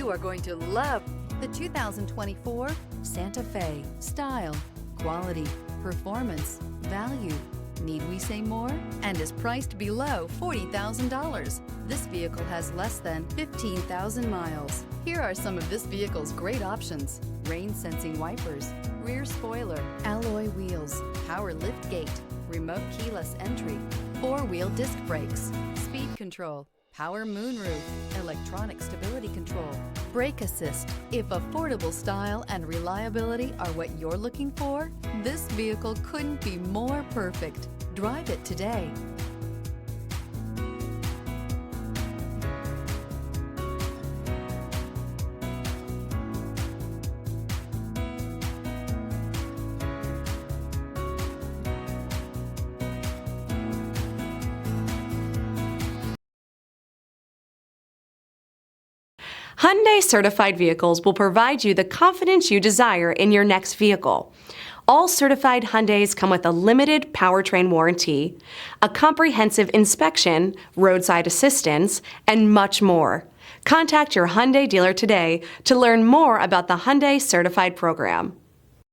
You are going to love the 2024 Santa Fe. Style, quality, performance, value. Need we say more? And is priced below $40,000. This vehicle has less than 15,000 miles. Here are some of this vehicle's great options: rain sensing wipers, rear spoiler, alloy wheels, power lift gate, remote keyless entry, four-wheel disc brakes, speed control, power moonroof, electronic stability control, brake assist. If affordable style and reliability are what you're looking for, this vehicle couldn't be more perfect. Drive it today. Hyundai certified vehicles will provide you the confidence you desire in your next vehicle. All certified Hyundais come with a limited powertrain warranty, a comprehensive inspection, roadside assistance, and much more. Contact your Hyundai dealer today to learn more about the Hyundai Certified program.